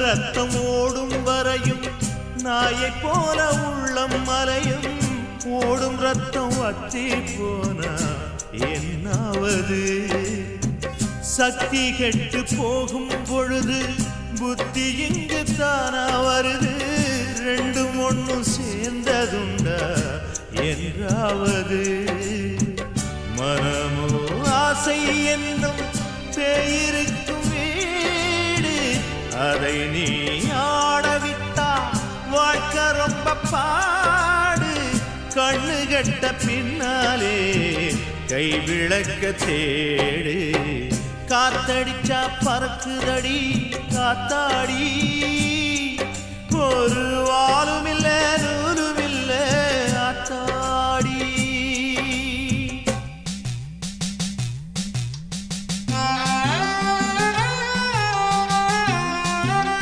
ரத்தம் ஓடும் வரையும் நாயை போல உள்ளம் மலையும் ஓடும் ரத்தம் வற்றி போனா என்னாவது சக்தி கெட்டு போகும் பொழுது புத்தி இங்கு தானா வருது ரெண்டும் ஒன்னும் சேர்ந்ததுண்டா என்றாவது மனமோ ஆசை என்னும் பேயிருக்கும் வீடு அதை நீ ஆடவிட்டா வாழ்க்கை ரொம்ப பாடு கண்ணு கட்ட பின்னாலே கை விளக்க தேடு காத்தடிச்சா பறக்குதடி காத்தாடி